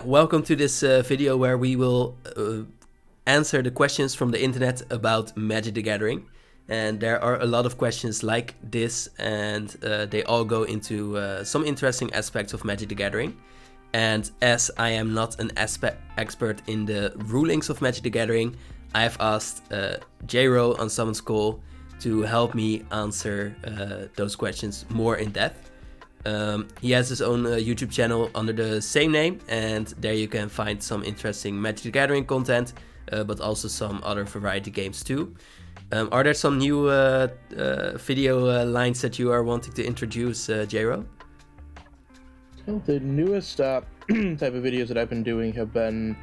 Welcome to this video where we will answer the questions from the internet about Magic the Gathering. And there are a lot of questions like this, and they all go into some interesting aspects of Magic the Gathering. And as I am not an expert in the rulings of Magic the Gathering, I've asked J-Ro Unsummoned to help me answer those questions more in depth. He has his own YouTube channel under the same name, and there you can find some interesting Magic the Gathering content, but also some other variety games too. Are there some new video lines that you are wanting to introduce, J-Ro? Well, the newest type of videos that I've been doing have been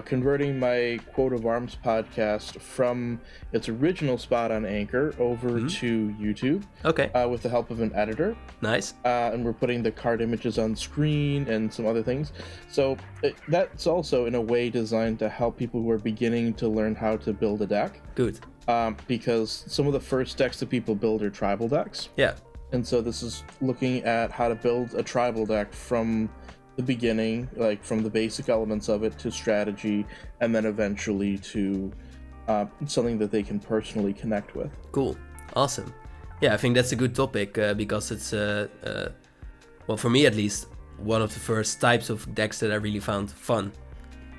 converting my Quote of Arms podcast from its original spot on Anchor over to YouTube. Okay. With the help of an editor. Nice. And we're putting the card images on screen and some other things. So that's also in a way designed to help people who are beginning to learn how to build a deck. Good. Because some of the first decks that people build are tribal decks. Yeah. And so this is looking at how to build a tribal deck from the beginning, like from the basic elements of it to strategy, and then eventually to something that they can personally connect with. Cool. Awesome. Yeah, I think that's a good topic because it's, well, for me at least, one of the first types of decks that I really found fun,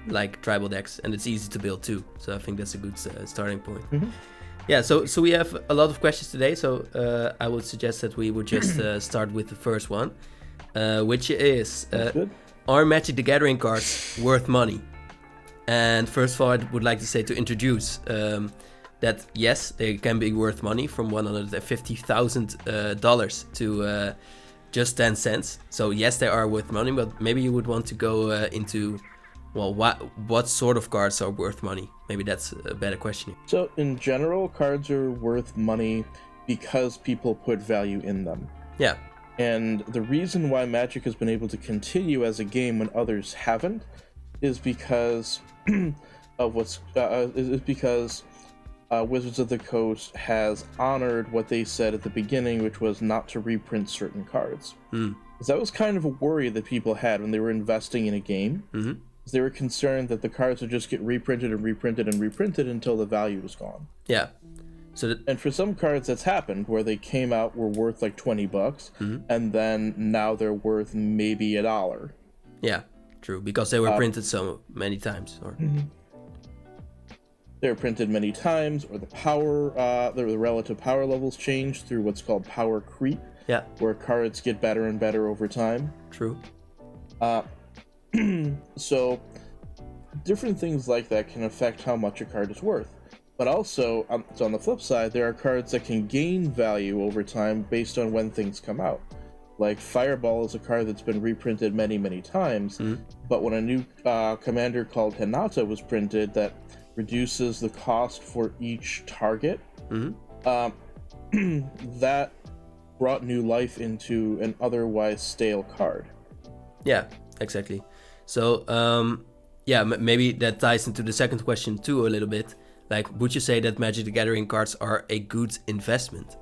like tribal decks, and it's easy to build too. So I think that's a good starting point. Yeah, so we have a lot of questions today, so I would suggest that we would just start with the first one, which is, are Magic the Gathering cards worth money? And first of all, I would like to say, to introduce, that yes, they can be worth money, from $150,000 to just 10 cents. So yes, they are worth money, but maybe you would want to go into, well, what sort of cards are worth money? Maybe that's a better question. So in general, cards are worth money because people put value in them. Yeah. And the reason why Magic has been able to continue as a game when others haven't is because of Wizards of the Coast has honored what they said at the beginning, which was not to reprint certain cards. Because that was kind of a worry that people had when they were investing in a game. They were concerned that the cards would just get reprinted and reprinted and reprinted until the value was gone. Yeah. And for some cards that's happened where they came out were worth like $20 and then now they're worth maybe $1. Yeah, true, because they were printed so many times, or they were printed many times, or the power, the relative power levels change through what's called power creep. Yeah, where cards get better and better over time. True. So different things like that can affect how much a card is worth. But also, so on the flip side, there are cards that can gain value over time based on when things come out. Like Fireball is a card that's been reprinted many, many times, but when a new commander called Hinata was printed that reduces the cost for each target, that brought new life into an otherwise stale card. Yeah, exactly. So, yeah, maybe that ties into the second question too a little bit. Like, would you say that Magic the Gathering cards are a good investment?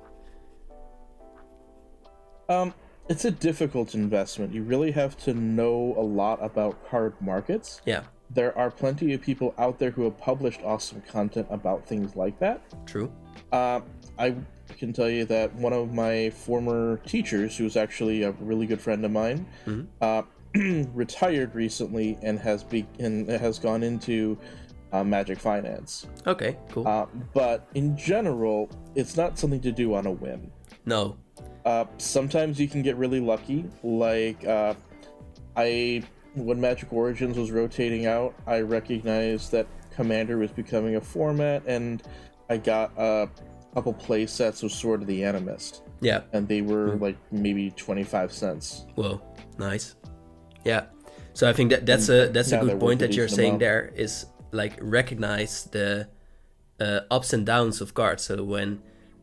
It's a difficult investment. You really have to know a lot about card markets. Yeah. There are plenty of people out there who have published awesome content about things like that. True. I can tell you that one of my former teachers, who's actually a really good friend of mine, retired recently and has gone into Magic Finance. Okay, cool. But in general, it's not something to do on a whim. No. Sometimes you can get really lucky. Like, when Magic Origins was rotating out, I recognized that Commander was becoming a format, and I got a couple play sets of Sword of the Animist. Yeah. And they were like maybe 25 cents. Whoa, nice. Yeah. So I think that's a good point that you're saying there, is like recognize the ups and downs of cards. So when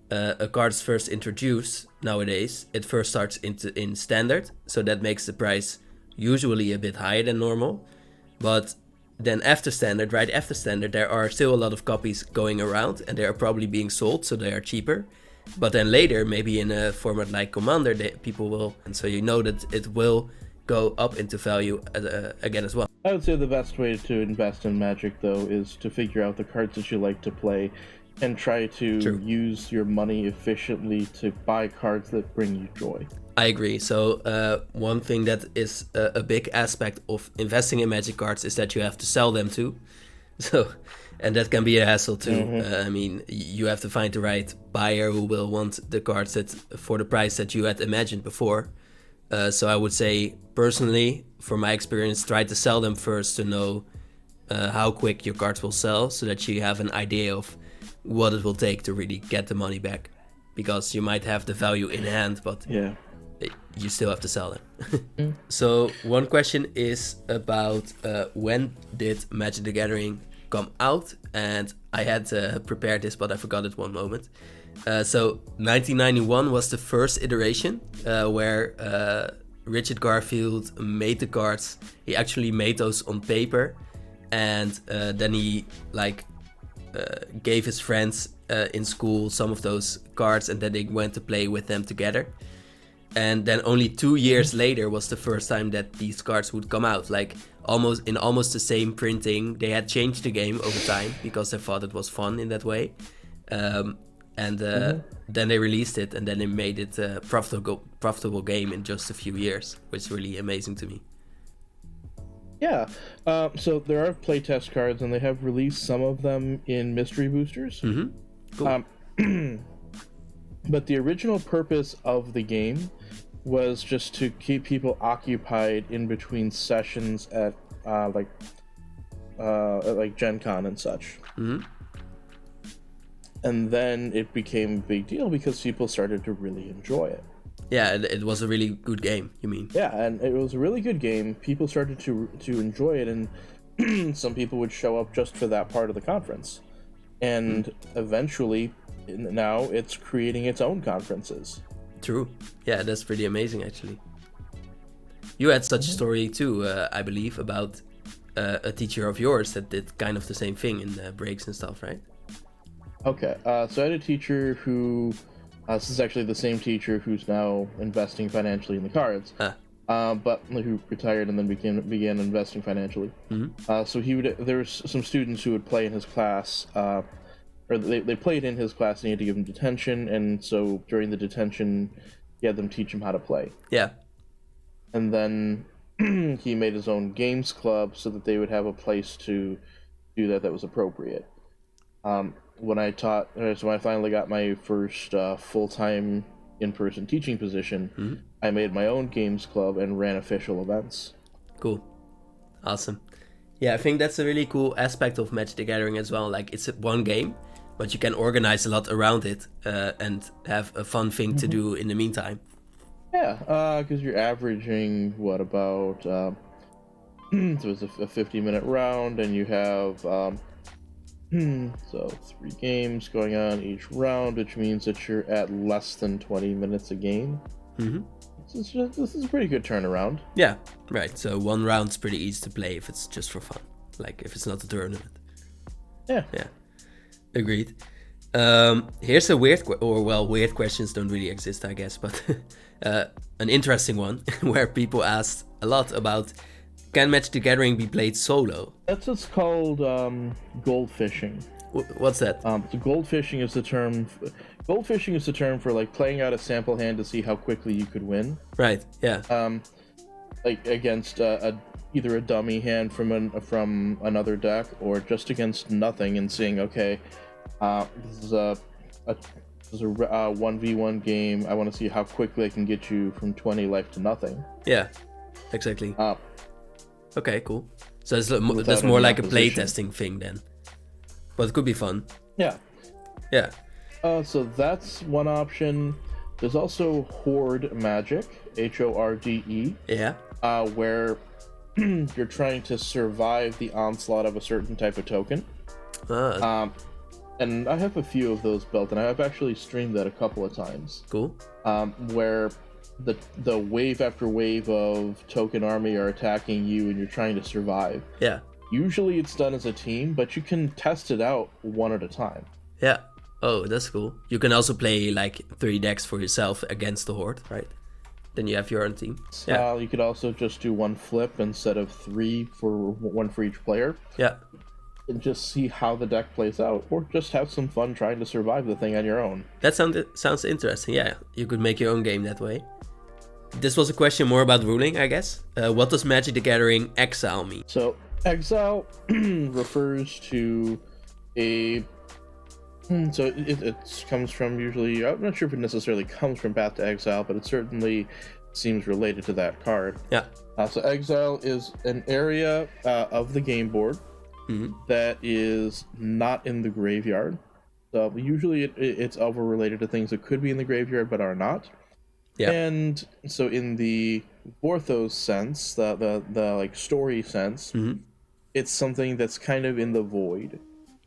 a card is first introduced nowadays, it first starts in standard, so that makes the price usually a bit higher than normal. But then after standard, right after standard, there are still a lot of copies going around, and they are probably being sold, so they are cheaper. But then later, maybe in a format like Commander, people will, and so you know that it will go up into value again as well. I would say the best way to invest in Magic, though, is to figure out the cards that you like to play and try to True. use your money efficiently to buy cards that bring you joy. I agree. So one thing that is a big aspect of investing in Magic cards is that you have to sell them too. So, and that can be a hassle too. I mean, you have to find the right buyer who will want the cards that for the price that you had imagined before. So I would say, personally, from my experience, try to sell them first to know how quick your cards will sell, so that you have an idea of what it will take to really get the money back. Because you might have the value in hand, but Yeah. you still have to sell them. So one question is about when did Magic the Gathering come out? And I had prepared this, but I forgot it one moment. So 1991 was the first iteration where Richard Garfield made the cards. He actually made those on paper, and then he gave his friends in school some of those cards, and then they went to play with them together. And then only 2 years later was the first time that these cards would come out, like almost the same printing. They had changed the game over time because they thought it was fun in that way. Then they released it, and then they made it a profitable game in just a few years, which is really amazing to me. Yeah. So there are playtest cards, and they have released some of them in mystery boosters. Cool. But the original purpose of the game was just to keep people occupied in between sessions at Gen Con and such. And then it became a big deal because people started to really enjoy it. Yeah, it was a really good game, you mean? Yeah, and it was a really good game. People started to enjoy it, and some people would show up just for that part of the conference. And eventually, now it's creating its own conferences. True. Yeah, that's pretty amazing, actually. You had such a story too, I believe, about a teacher of yours that did kind of the same thing in breaks and stuff, right? Okay, so I had a teacher who, this is actually the same teacher who's now investing financially in the cards, but who retired and then began investing financially. So there was some students who would play in his class, or they played in his class, and he had to give them detention, and so during the detention, he had them teach him how to play. Yeah. And then he made his own games club so that they would have a place to do that was appropriate. When I finally got my first full-time in-person teaching position, I made my own games club and ran official events. Cool. Awesome. Yeah, I think that's a really cool aspect of Magic the Gathering as well. Like, it's one game, but you can organize a lot around it and have a fun thing to do in the meantime. Yeah, because you're averaging, about... so it's a 50-minute round, and you have... so 3 games going on each round, which means that you're at less than 20 minutes a game. This is a pretty good turnaround. Yeah, right. So 1 round's pretty easy to play if it's just for fun. Like, if it's not a tournament. Yeah. Agreed. Here's a weird questions don't really exist, I guess, but an interesting one where people asked a lot about, can Magic the Gathering be played solo? That's what's called gold fishing. What's that? So gold fishing is the term. Gold fishing is the term for playing out a sample hand to see how quickly you could win. Right. Yeah. Against either a dummy hand from another deck, or just against nothing, and seeing, okay, this is a 1v1 game. I want to see how quickly I can get you from 20 life to nothing. Yeah. Exactly. Okay, cool. So that's more like a playtesting thing then. But it could be fun. Yeah. Yeah. So that's one option. There's also Horde Magic, Horde. Yeah. Where you're trying to survive the onslaught of a certain type of token. And I have a few of those built, and I've actually streamed that a couple of times. Cool. Where the wave after wave of token army are attacking you, and you're trying to survive. Yeah. Usually it's done as a team, but you can test it out one at a time. Yeah. Oh, that's cool. You can also play 3 decks for yourself against the Horde, right? then you have your own team. Yeah. You could also just do one flip instead of 3 for one for each player. Yeah. And just see how the deck plays out, or just have some fun trying to survive the thing on your own. That sounds interesting. Yeah, you could make your own game that way. This was a question more about ruling, I guess. What does Magic the Gathering Exile mean? So exile refers to a. So it comes from usually. I'm not sure if it necessarily comes from Path to Exile, but it certainly seems related to that card. Yeah. So exile is an area of the game board that is not in the graveyard. So usually it's over related to things that could be in the graveyard but are not. Yeah. And so in the Vorthos sense, the like story sense, it's something that's kind of in the void.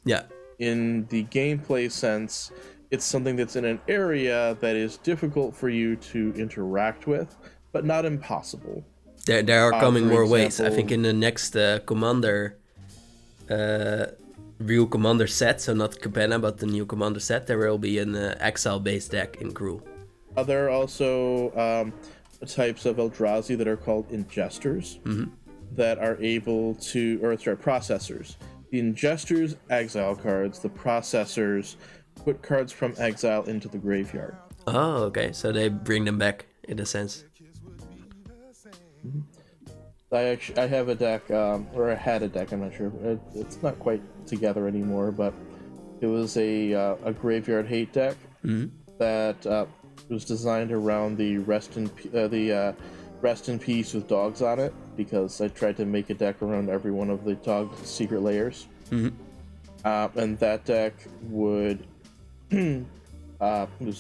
Yeah. In the gameplay sense, it's something that's in an area that is difficult for you to interact with, but not impossible. There are coming more ways. I think in the next Commander, real Commander set, so not Capenna, but the new Commander set, there will be an Exile-based deck in Gruul. There are also types of Eldrazi that are called ingesters that are able to, or sorry, processors. The ingesters exile cards, the processors put cards from exile into the graveyard. Oh, okay. So they bring them back in a sense. I have a deck, or I had a deck. I'm not sure. It's not quite together anymore, but it was a graveyard hate deck that was designed around the rest in peace with dogs on it, because I tried to make a deck around every one of the dog's secret layers. And that deck was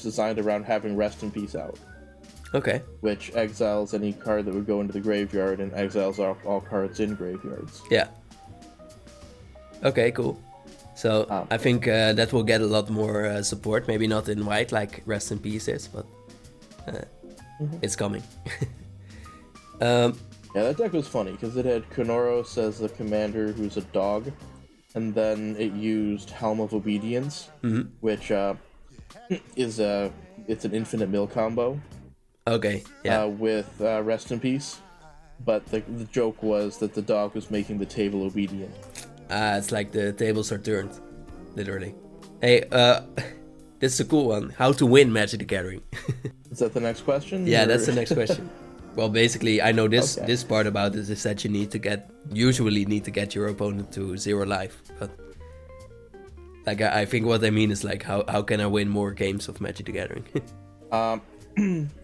designed around having rest in peace out. Okay. Which exiles any card that would go into the graveyard and exiles all cards in graveyards. Yeah. Okay, cool. So I think that will get a lot more support. Maybe not in white like Rest in Peace is, but it's coming. Yeah, that deck was funny because it had Konoros as the commander who's a dog, and then it used Helm of Obedience, which is it's an infinite mill combo. Okay, yeah. With Rest in Peace, but the joke was that the dog was making the table obedient. It's like the tables are turned, literally. Hey, this is a cool one. How to win Magic the Gathering? Is that the next question? Yeah, that's the next question. Well, basically, I know this part about this is that you usually need to get your opponent to 0 life. But like, I think what I mean is like, how can I win more games of Magic the Gathering?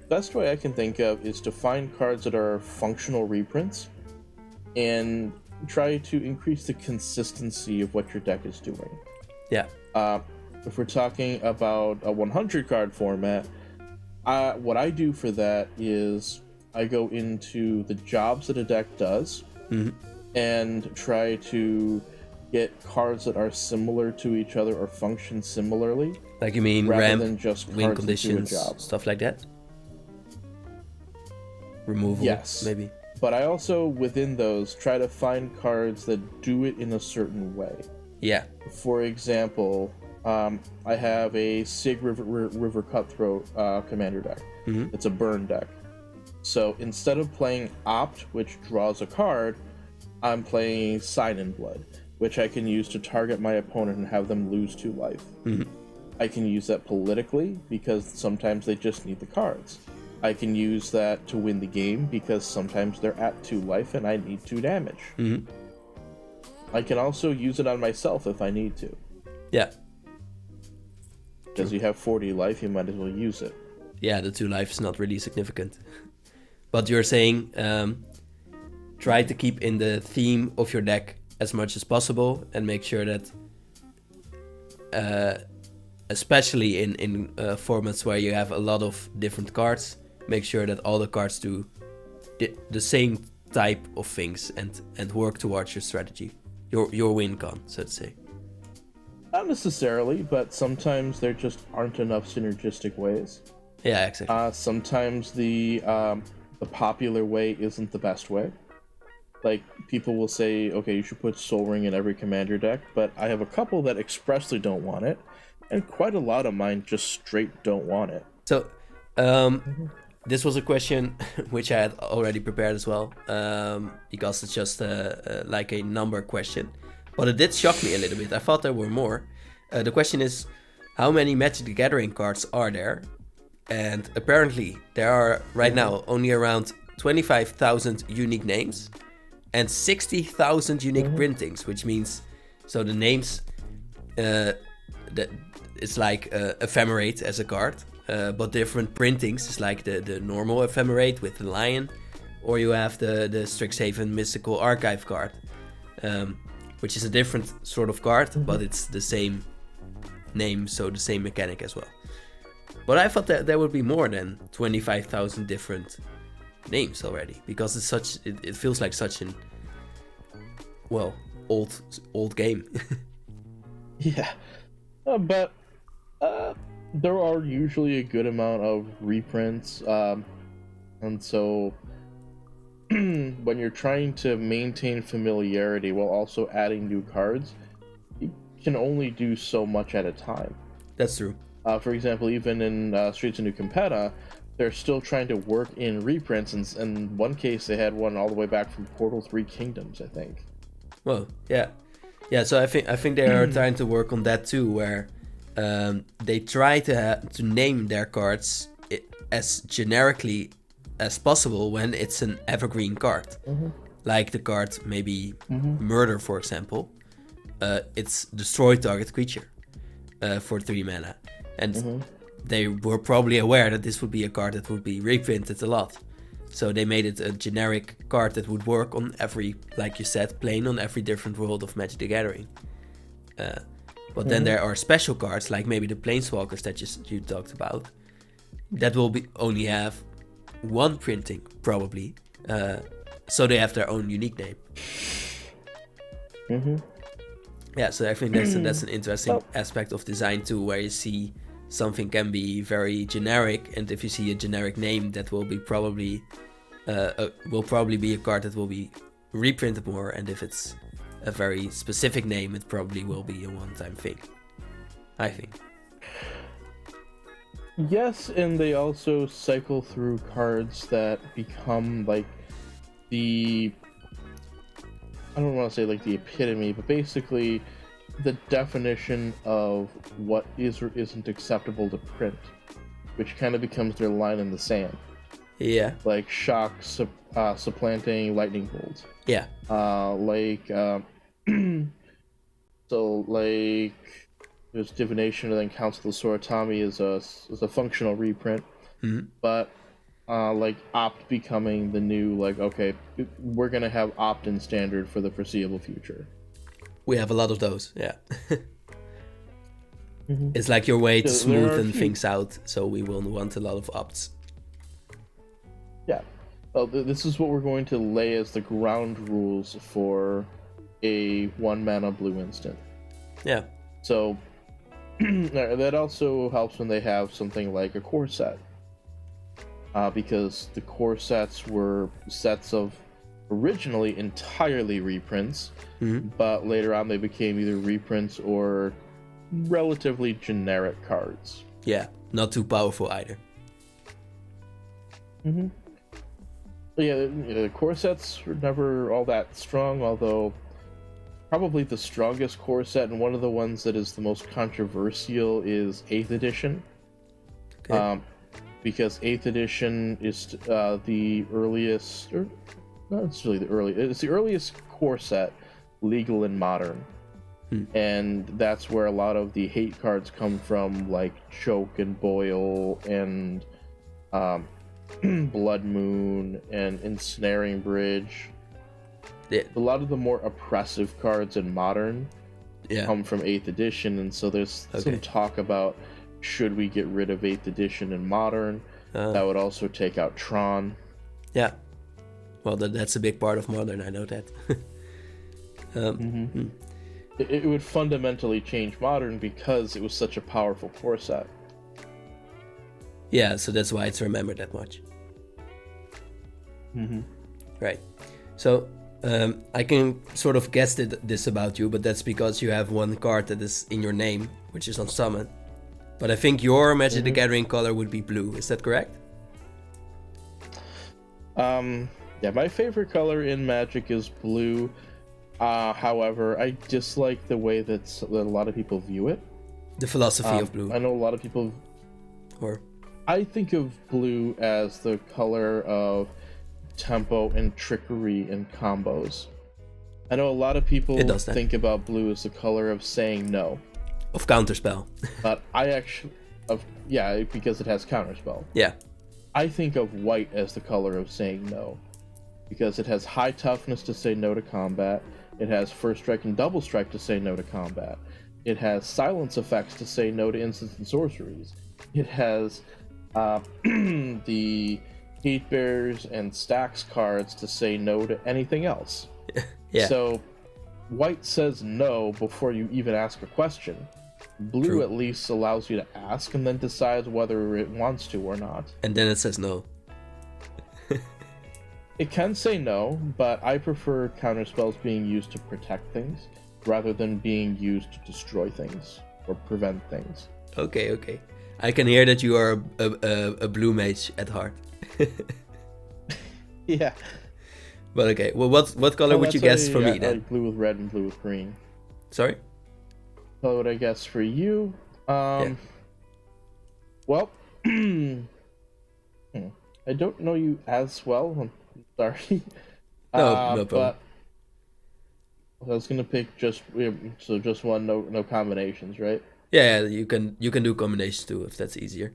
Best way I can think of is to find cards that are functional reprints and try to increase the consistency of what your deck is doing. Yeah. If we're talking about a 100 card format, what I do for that is I go into the jobs that a deck does and try to get cards that are similar to each other or function similarly. Like you mean rather than just win conditions, stuff like that? Removal, yes, maybe. But I also, within those, try to find cards that do it in a certain way. Yeah. For example, I have a Sig River Cutthroat commander deck. It's a burn deck. So instead of playing Opt, which draws a card, I'm playing Sign in Blood, which I can use to target my opponent and have them lose 2 life. I can use that politically, because sometimes they just need the cards. I can use that to win the game, because sometimes they're at 2 life and I need 2 damage. I can also use it on myself if I need to. Yeah. Because you have 40 life, you might as well use it. Yeah, the 2 life is not really significant. But you're saying try to keep in the theme of your deck as much as possible and make sure that especially in formats where you have a lot of different cards, make sure that all the cards do the same type of things and work towards your strategy, your win con, so to say. Not necessarily, but sometimes there just aren't enough synergistic ways. Yeah, exactly. Sometimes the popular way isn't the best way. Like, people will say, okay, you should put Soul Ring in every commander deck, but I have a couple that expressly don't want it, and quite a lot of mine just straight don't want it. So, this was a question which I had already prepared as well, because it's just like a number question. But it did shock me a little bit. I thought there were more. The question is, how many Magic the Gathering cards are there? And apparently there are right now only around 25,000 unique names and 60,000 unique printings, which means, so the names, that it's like ephemerate as a card, but different printings is like the normal ephemerate with the lion, or you have the Strixhaven Mystical Archive card, which is a different sort of card, but it's the same name, so the same mechanic as well. But I thought that there would be more than 25,000 different names already, because it's such, it feels like such an, well, old game. Yeah, but there are usually a good amount of reprints, and so when you're trying to maintain familiarity while also adding new cards, you can only do so much at a time. That's true. For example, even in Streets of New Campetta, they're still trying to work in reprints, and in one case they had one all the way back from Portal 3 Kingdoms, I think. Well, yeah. So I think they are trying to work on that too, where they try to name their cards as generically as possible when it's an evergreen card. Like the card maybe Murder, for example. It's destroy target creature for 3 mana. And they were probably aware that this would be a card that would be reprinted a lot. So they made it a generic card that would work on every, like you said, plane on every different world of Magic the Gathering. But then there are special cards, like maybe the Planeswalkers that you talked about, that will only have one printing, probably. So they have their own unique name. Yeah, so I think that's an interesting aspect of design too, where you see something can be very generic, and if you see a generic name, that will be probably be a card that will be reprinted more, and if it's a very specific name, it probably will be a one-time thing, I think. Yes, and they also cycle through cards that become like the, I don't want to say like the epitome, but basically the definition of what is or isn't acceptable to print, which kind of becomes their line in the sand. Yeah. Like Shock supplanting Lightning Bolt. Yeah. So like there's Divination, and then Council of Soratami is a functional reprint. But like Opt becoming the new, like, okay, we're gonna have opt-in standard for the foreseeable future. We have a lot of those, yeah. It's like your way to smoothen things out, so we will want a lot of opts. Yeah. Well, this is what we're going to lay as the ground rules for a 1-mana blue instant. Yeah. So that also helps when they have something like a core set. Because the core sets were sets of originally entirely reprints, but later on they became either reprints or relatively generic cards. Yeah, not too powerful either. But yeah, the core sets were never all that strong, although probably the strongest core set and one of the ones that is the most controversial is 8th edition. Okay. Because 8th edition is the earliest, or not necessarily the earliest, it's the earliest core set, legal and modern. And that's where a lot of the hate cards come from, like Choke and Boil and Blood Moon and Ensnaring Bridge. Yeah. A lot of the more oppressive cards in modern come from 8th edition, and so there's some talk about, should we get rid of 8th edition in modern? That would also take out Tron. Yeah. Well, that's a big part of modern, I know that. It would fundamentally change modern because it was such a powerful core set. Yeah, so that's why it's remembered that much. Right. So, I can sort of guess this about you, but that's because you have one card that is in your name, which is Unsummoned. But I think your Magic the Gathering color would be blue, is that correct? Yeah, my favorite color in Magic is blue. However, I dislike the way that a lot of people view it. The philosophy of blue. I know a lot of people. Or I think of blue as the color of tempo and trickery and combos. I know a lot of people think about blue as the color of saying no. Of counterspell. But I actually, because it has counterspell. Yeah. I think of white as the color of saying no, because it has high toughness to say no to combat. It has first strike and double strike to say no to combat. It has silence effects to say no to instants and sorceries. It has the Hate Bears and Stacks cards to say no to anything else. Yeah. So white says no before you even ask a question. Blue at least allows you to ask and then decides whether it wants to or not. And then it says no. It can say no, but I prefer counterspells being used to protect things rather than being used to destroy things or prevent things. Okay. I can hear that you are a blue mage at heart. Yeah. But okay, well, what color would you guess for me then? Like blue with red and blue with green. Sorry? What would I guess for you? Well, I don't know you as well. I'm sorry. No problem. But I was gonna pick just one, no combinations, right? Yeah, you can do combinations too if that's easier.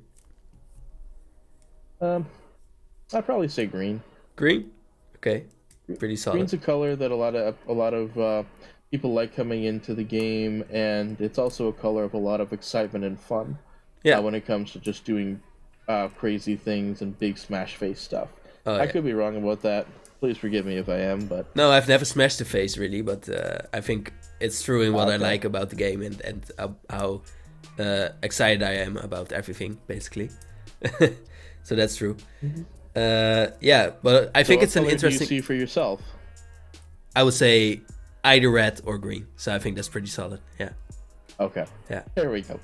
I'd probably say green. Green? Okay. Pretty solid. Green's a color that a lot of people like coming into the game, and it's also a color of a lot of excitement and fun. Yeah. When it comes to just doing crazy things and big smash face stuff. I could be wrong about that. Please forgive me if I am, but no, I've never smashed the face really, but I think it's true in what I like about the game and how excited I am about everything, basically. So that's true. Mm-hmm. But I think it's an interesting. What do you see for yourself? I would say either red or green, so I think that's pretty solid. Yeah. Okay. Yeah. There we go.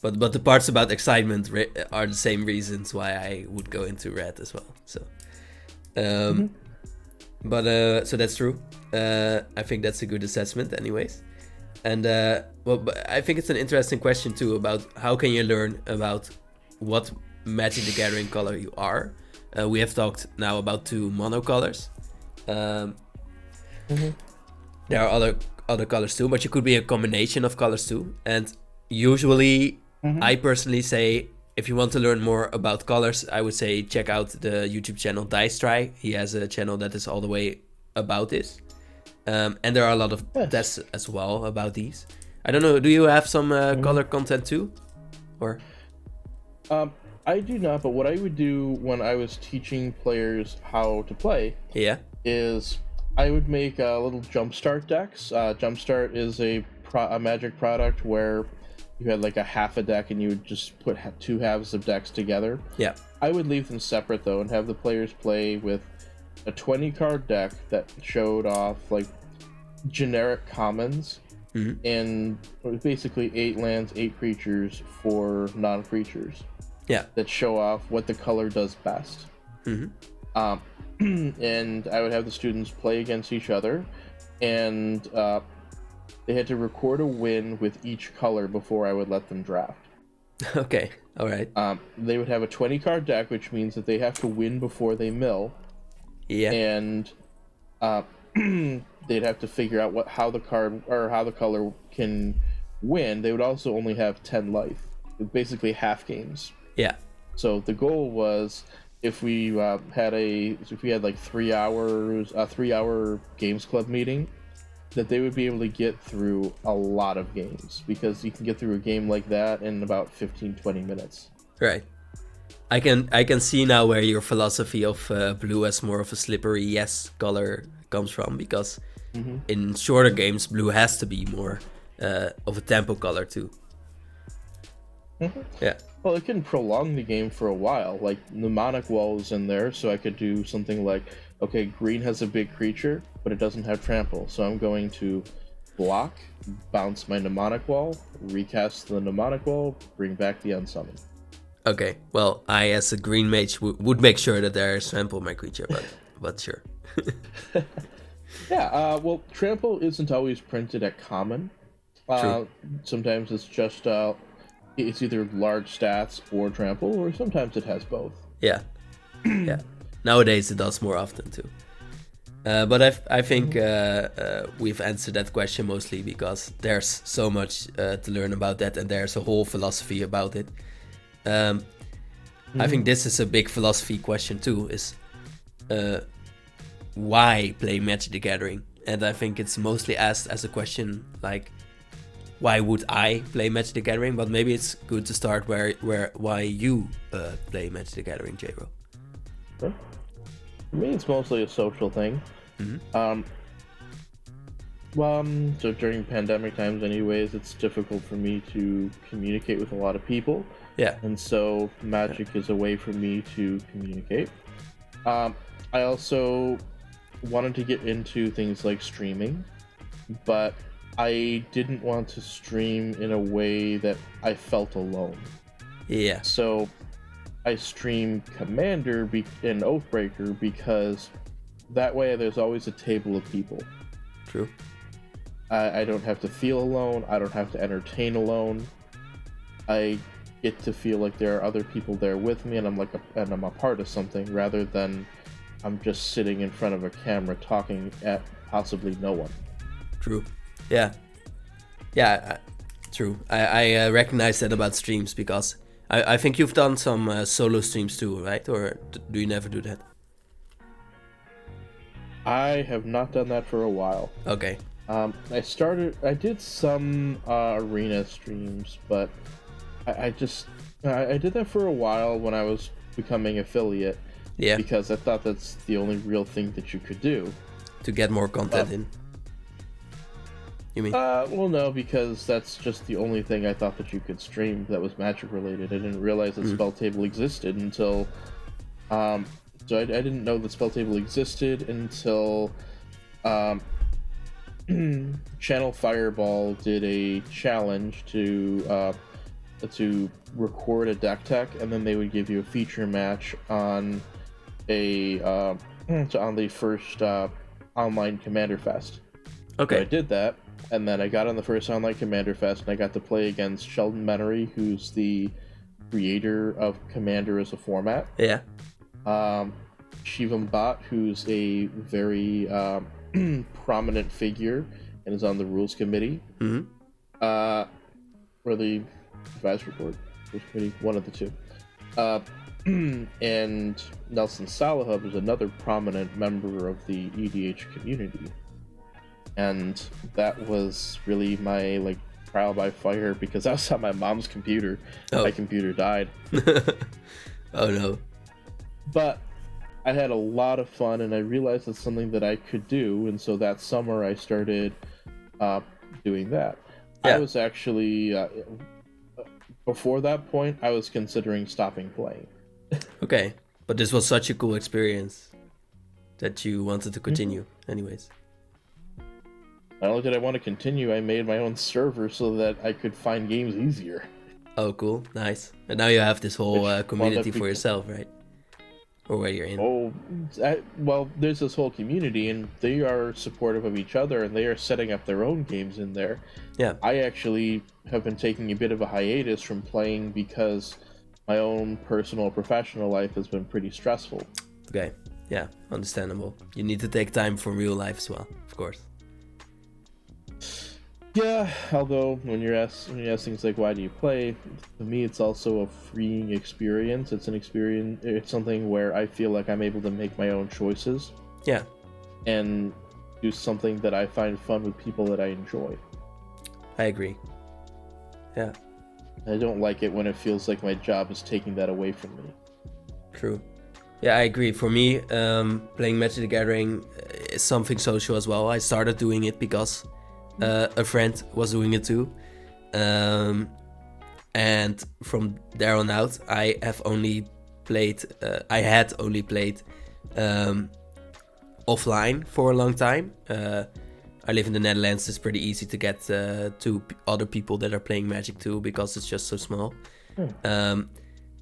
But the parts about excitement are the same reasons why I would go into red as well. So, but so that's true. I think that's a good assessment, anyways. And but I think it's an interesting question too about how can you learn about what Magic the Gathering color you are. We have talked now about 2 monocolors. There are other colors too, but you could be a combination of colors too. And usually, I personally say if you want to learn more about colors, I would say check out the YouTube channel Dice Try. He has a channel that is all the way about this. And there are a lot of tests as well about these. I don't know, do you have some color content too? Or? I do not, but what I would do when I was teaching players how to play is I would make little jumpstart decks. Jumpstart is a Magic product where you had like a half a deck and you would just put 2 halves of decks together. Yeah. I would leave them separate though and have the players play with a 20 card deck that showed off like generic commons and basically 8 lands, 8 creatures, 4 non-creatures. Yeah. That show off what the color does best. And I would have the students play against each other, and they had to record a win with each color before I would let them draft. Okay, all right. They would have a 20 card deck, which means that they have to win before they mill. Yeah. And they'd have to figure out how the color can win. They would also only have 10 life, basically half games. Yeah. So the goal was if we had like 3 hours, a 3-hour games club meeting, that they would be able to get through a lot of games, because you can get through a game like that in about 15-20 minutes. Right. I can see now where your philosophy of blue as more of a slippery yes color comes from, because in shorter games blue has to be more of a tempo color too. Yeah. Well, it can prolong the game for a while. Like, mnemonic wall is in there, so I could do something like, okay, green has a big creature, but it doesn't have trample, so I'm going to block, bounce my mnemonic wall, recast the mnemonic wall, bring back the Unsummoned. Okay, well, I as a green mage would make sure that there's trample on my creature, but sure. Yeah, well, trample isn't always printed at common. True. Sometimes it's just it's either large stats or trample, or sometimes it has both. Yeah, yeah. Nowadays it does more often too. But I think we've answered that question mostly because there's so much to learn about that, and there's a whole philosophy about it. I think this is a big philosophy question too, is why play Magic the Gathering? And I think it's mostly asked as a question like, why would I play Magic the Gathering? But maybe it's good to start why you play Magic the Gathering, J-Ro. Sure. For me, it's mostly a social thing. So during pandemic times anyways, it's difficult for me to communicate with a lot of people. Yeah. And so Magic is a way for me to communicate. I also wanted to get into things like streaming, but I didn't want to stream in a way that I felt alone. Yeah. So I stream Commander and Oathbreaker because that way there's always a table of people. True. I don't have to feel alone. I don't have to entertain alone. I get to feel like there are other people there with me, and I'm a part of something, rather than I'm just sitting in front of a camera talking at possibly no one. True. Yeah. Yeah. True. I recognize that about streams because I think you've done some solo streams too, right? Or do you never do that? I have not done that for a while. Okay. I did some arena streams, but I did that for a while when I was becoming affiliate. Yeah. Because I thought that's the only real thing that you could do. To get more content in. You mean? Well, no, because that's just the only thing I thought that you could stream that was Magic related. I didn't realize that Spell Table existed until, so I didn't know that Spell Table existed until, Channel Fireball did a challenge to record a deck tech, and then they would give you a feature match on on the first online Commander Fest. Okay. So I did that, and then I got on the first online Commander Fest, and I got to play against Sheldon Menery, who's the creator of Commander as a format. Yeah. Shivam Bhatt, who's a very prominent figure and is on the rules committee. Or the advisory board, committee, one of the two. And Nelson Salahub is another prominent member of the EDH community. And that was really my trial by fire, because I was on my mom's computer. Oh. My computer died. Oh no. But I had a lot of fun, and I realized it's something that I could do, and so that summer I started doing that. Yeah. I was actually, before that point, I was considering stopping playing. Okay. But this was such a cool experience that you wanted to continue anyways. Not only did I want to continue, I made my own server so that I could find games easier. Oh, cool. Nice. And now you have this whole community for yourself, right? Or where you're in. Well, there's this whole community, and they are supportive of each other, and they are setting up their own games in there. Yeah. I actually have been taking a bit of a hiatus from playing because my own personal professional life has been pretty stressful. Okay. Yeah, understandable. You need to take time for real life as well, of course. Yeah, although when you ask things like why do you play, to me it's also a freeing experience. It's an experience. It's something where I feel like I'm able to make my own choices. Yeah. And do something that I find fun with people that I enjoy. I agree. Yeah. I don't like it when it feels like my job is taking that away from me. True. Yeah, I agree. For me, playing Magic the Gathering is something social as well. I started doing it because a friend was doing it too, and from there on out, I had only played offline for a long time. I live in the Netherlands. It's pretty easy to get to other people that are playing Magic too, because it's just so small.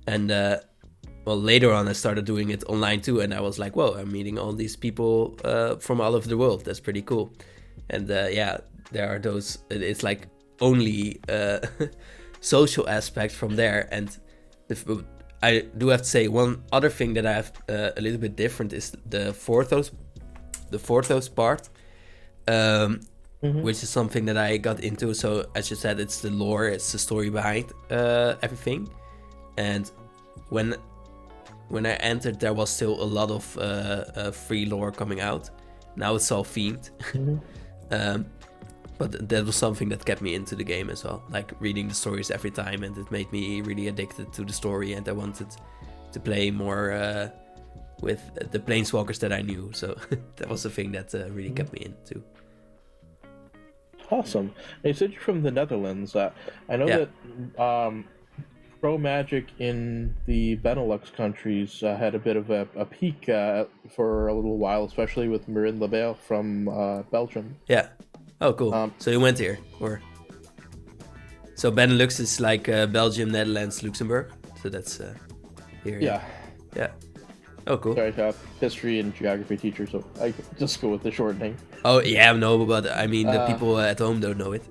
And well, later on I started doing it online too, and I was like, whoa, I'm meeting all these people from all over the world. That's pretty cool. And yeah, there are those, it's like only social aspect from there. And I do have to say, one other thing that I have a little bit different is the Forthos part, which is something that I got into. So as you said, it's the lore, it's the story behind everything. And when I entered, there was still a lot of free lore coming out. Now it's all themed. But that was something that kept me into the game as well, like reading the stories every time, and it made me really addicted to the story, and I wanted to play more with the planeswalkers that I knew. So that was the thing that really kept me in too. Awesome. And you said you're from the Netherlands. I know that pro Magic in the Benelux countries had a bit of a peak for a little while, especially with Marin Lebel from Belgium. Yeah. Oh, cool. So you went here, or? So Benelux is like Belgium, Netherlands, Luxembourg. So that's here. Yeah. Yeah. Oh, cool. Sorry, history and geography teacher, so I just go with the shortening. Oh, yeah, no, but I mean, the people at home don't know it.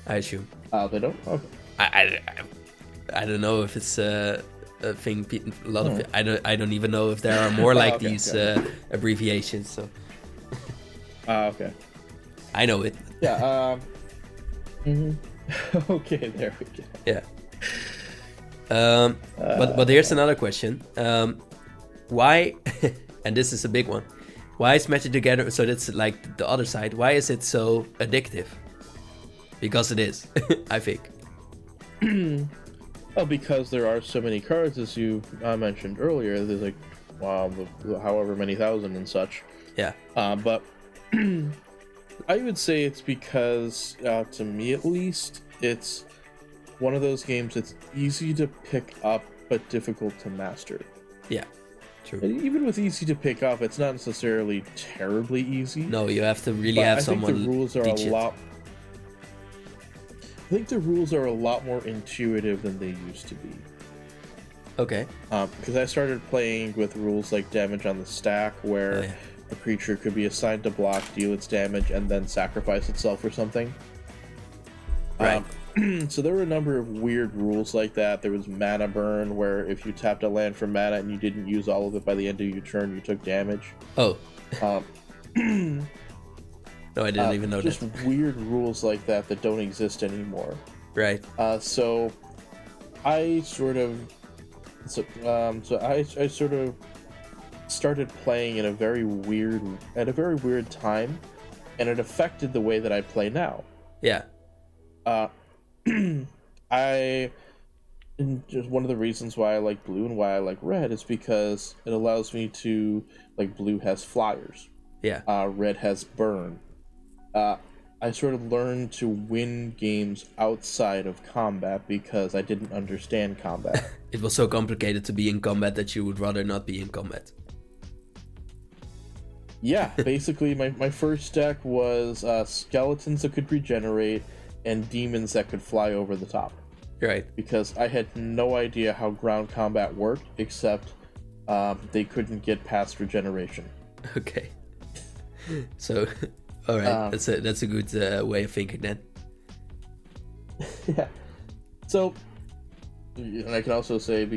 I assume. They don't? Okay. I don't know if it's a thing. A lot of I don't even know if there are more like these abbreviations. So. Okay. I know it. Yeah. Okay, there we go. Yeah. But here's another question. Why? And this is a big one. Why is Magic the Gathering? So that's like the other side. Why is it so addictive? Because it is, I think. Oh, because there are so many cards, as you mentioned earlier. There's like, however many thousand and such. Yeah. But I would say it's because, to me at least, it's one of those games that's easy to pick up but difficult to master. Yeah, true. And even with easy to pick up, it's not necessarily terribly easy. No, you have to really have someone teach it. I think the rules are a lot more intuitive than they used to be. Okay. Because I started playing with rules like damage on the stack, where a creature could be assigned to block, deal its damage, and then sacrifice itself or something. Right. So there were a number of weird rules like that. There was mana burn, where if you tapped a land for mana and you didn't use all of it by the end of your turn, you took damage. Oh. No, I didn't even know that. Just weird rules like that don't exist anymore. Right. So I sort of started playing at a very weird time, and it affected the way that I play now. Yeah. Just one of the reasons why I like blue and why I like red is because it allows me to, like, blue has flyers. Yeah. Red has burn. I sort of learned to win games outside of combat because I didn't understand combat. It was so complicated to be in combat that you would rather not be in combat. Yeah, basically my first deck was skeletons that could regenerate and demons that could fly over the top. Right. Because I had no idea how ground combat worked, except they couldn't get past regeneration. Okay. So, all right, that's a good way of thinking then. Yeah. So, and I can also say,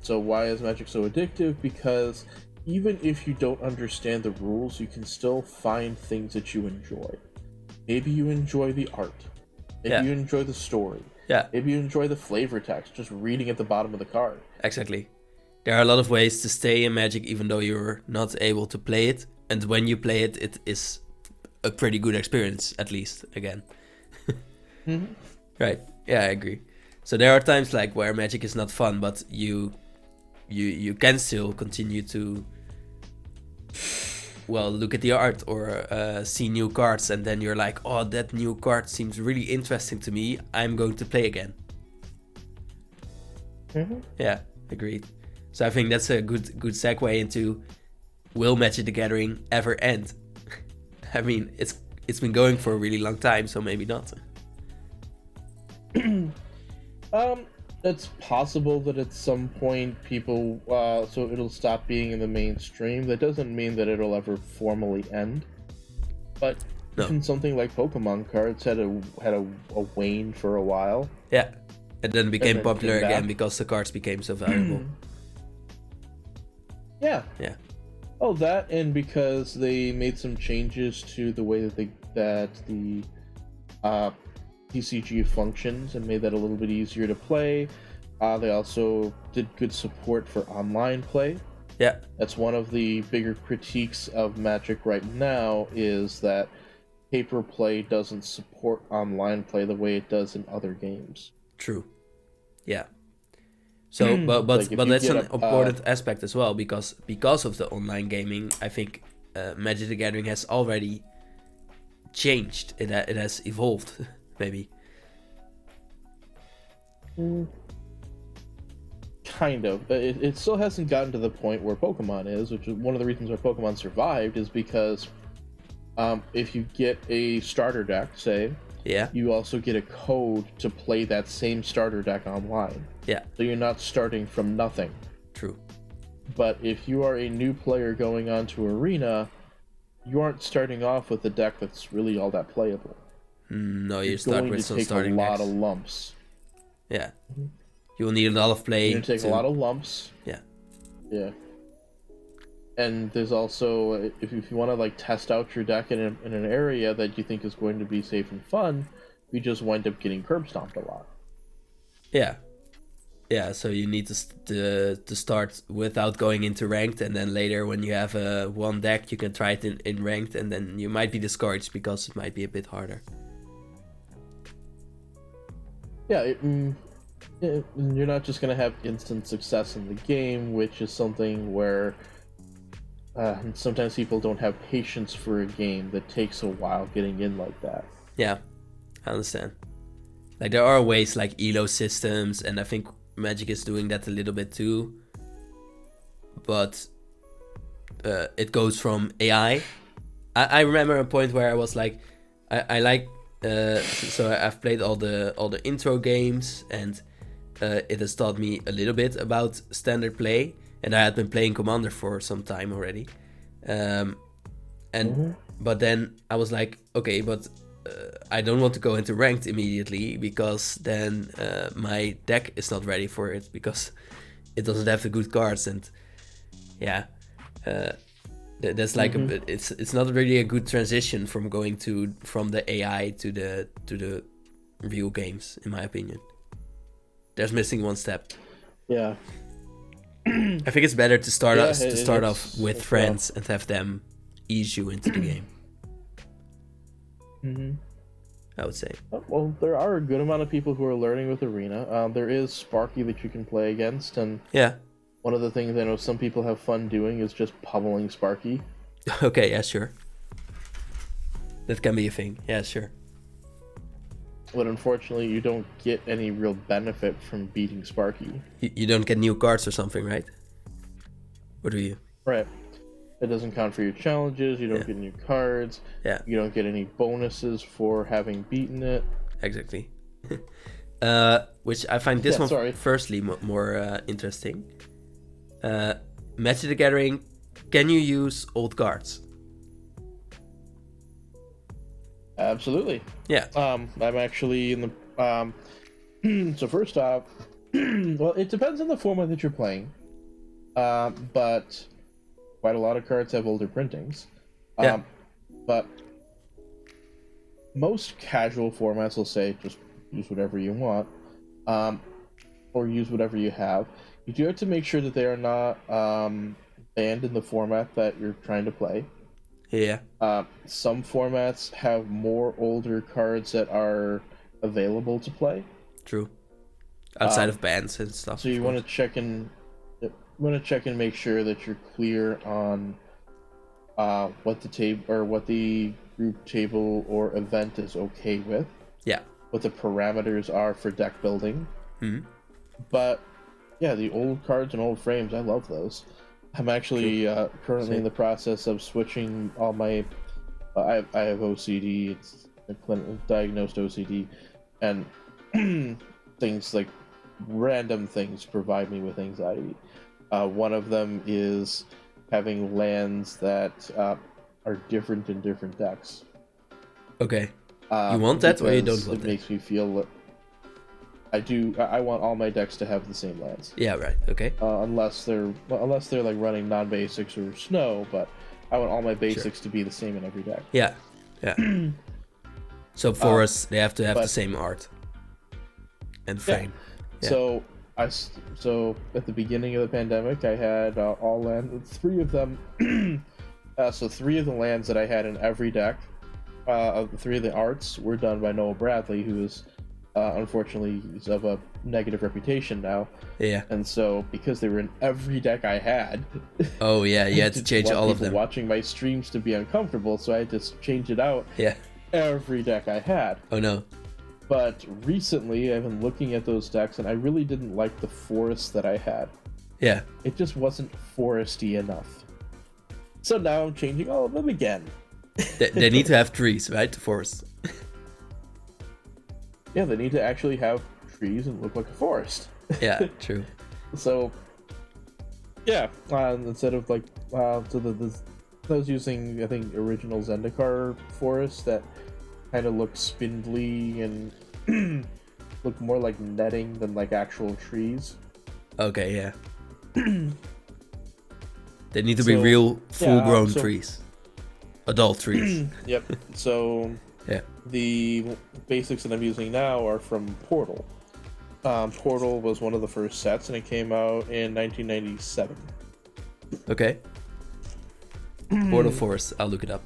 so why is Magic so addictive? Because even if you don't understand the rules, you can still find things that you enjoy. Maybe you enjoy the art. Maybe you enjoy the story. Yeah. Maybe you enjoy the flavor text, just reading at the bottom of the card. Exactly. There are a lot of ways to stay in Magic even though you're not able to play it. And when you play it, it is a pretty good experience, at least, again. Mm-hmm. Right. Yeah, I agree. So there are times like where Magic is not fun, but you can still continue to, well, look at the art or see new cards, and then you're like, oh, that new card seems really interesting to me. I'm going to play again. Mm-hmm. Yeah, agreed. So I think that's a good segue into, will Magic the Gathering ever end? I mean, it's been going for a really long time, so maybe not. It's possible that at some point people, so it'll stop being in the mainstream. That doesn't mean that it'll ever formally end. But No. even something like Pokemon cards had a wane for a while. Yeah, and then became then popular came again back. because the cards became so valuable. Yeah. Yeah. Oh, that, and because they made some changes to the way that the TCG functions and made that a little bit easier to play. They also did good support for online play. Yeah. That's one of the bigger critiques of Magic right now, is that paper play doesn't support online play the way it does in other games. True. Yeah. So, but Like, if you that's get an important aspect as well, because of the online gaming, I think Magic the Gathering has already changed. It has evolved, maybe. Kind of. It still hasn't gotten to the point where Pokemon is, which is one of the reasons why Pokemon survived, is because if you get a starter deck, say, Yeah. you also get a code to play that same starter deck online. Yeah. So you're not starting from nothing. True. But if you are a new player going onto Arena, you aren't starting off with a deck that's really all that playable. No, you You're start going with to some take a starting lot decks. of lumps. Yeah. You will need a lot of play. You're going to take a lot of lumps. Yeah. Yeah. And there's also, if you want to like test out your deck in an area that you think is going to be safe and fun, you just wind up getting curb stomped a lot. Yeah. Yeah, so you need to start without going into ranked, and then later when you have one deck, you can try it in ranked, and then you might be discouraged because it might be a bit harder. Yeah, you're not just going to have instant success in the game, which is something where sometimes people don't have patience for a game that takes a while getting in like that. Yeah, I understand. Like, there are ways like elo systems, and I think Magic is doing that a little bit too. But it goes from AI. I remember a point where I was like, I like, so I've played all the intro games, and it has taught me a little bit about standard play, and I had been playing Commander for some time already. But then I was like, okay, but I don't want to go into ranked immediately, because then my deck is not ready for it, because it doesn't have the good cards, and yeah, that's like it's not really a good transition from going from the AI to the real games, in my opinion. There's missing one step. Yeah. I think it's better to start off with friends rough. and have them ease you into the game. I would say. Well, there are a good amount of people who are learning with Arena. There is Sparky that you can play against, and Yeah. one of the things I know some people have fun doing is just pummeling Sparky. Okay, yeah, sure. That can be a thing. Yeah, sure. But unfortunately, you don't get any real benefit from beating Sparky. You don't get new cards or something, right? Or do you? Right. It doesn't count for your challenges, you don't get new cards, you don't get any bonuses for having beaten it. Exactly. Which I find this one firstly more interesting. Magic the Gathering, can you use old cards? Absolutely. Yeah. I'm actually in the so first off, well, it depends on the format that you're playing. But quite a lot of cards have older printings. But most casual formats will say just use whatever you want, or use whatever you have. You do have to make sure that they are not banned in the format that you're trying to play. Yeah. Some formats have more older cards that are available to play. True. Outside of bans and stuff. So you want to check and make sure that you're clear on what the group table or event is okay with. Yeah. What the parameters are for deck building. Mm-hmm. But yeah, the old cards and old frames, I love those. I'm actually currently in the process of switching all my. I have OCD. It's a diagnosed OCD, and things like random things provide me with anxiety. One of them is having lands that are different in different decks. Okay. You want that or you don't because want it that? makes me feel. I want all my decks to have the same lands. Yeah, right. Okay. Unless they're like running non-basics or snow, but I want all my basics to be the same in every deck. Yeah. Yeah. So forests, they have to have the same art and frame. Yeah. So at the beginning of the pandemic, I had all land, 3 of them. So 3 of the lands that I had in every deck, of the 3 of the arts, were done by Noel Bradley, who is unfortunately is of a negative reputation now. Yeah. And so because they were in every deck I had, oh yeah, you had to change all of them. Watching my streams to be uncomfortable, so I had to change it out. Yeah. Every deck I had. Oh no. But recently, I've been looking at those decks, and I really didn't like the forest that I had. Yeah. It just wasn't foresty enough. So now I'm changing all of them again. they need to have trees, right? The forest. Yeah, they need to actually have trees and look like a forest. Yeah, true. So, yeah, instead of like, I was using, I think, original Zendikar forest that kind of look spindly and look more like netting than like actual trees. Okay, yeah. They need to be real full-grown trees. Adult trees. Yep. So yeah. The basics that I'm using now are from Portal. Portal was one of the first sets, and it came out in 1997. Okay. Portal Force, I'll look it up.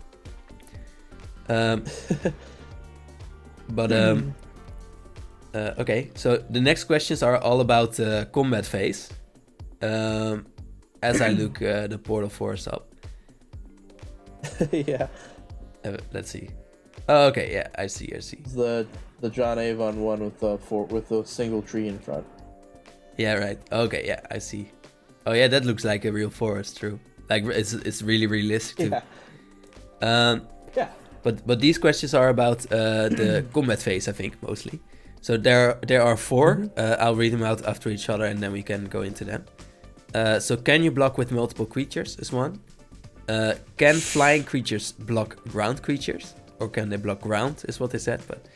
Okay, so the next questions are all about the combat phase. As I look the Portal Force up. Yeah. Let's see. Oh, okay, yeah, I see. The John Avon one with the single tree in front. Yeah, right. Okay, yeah, I see. Oh yeah, that looks like a real forest, true. Like it's really realistic too. Yeah. Yeah. But these questions are about the combat phase, I think, mostly. So there are 4. Mm-hmm. I'll read them out after each other, and then we can go into them. So can you block with multiple creatures is one. Can flying creatures block ground creatures? Or can they block ground, is what they said. But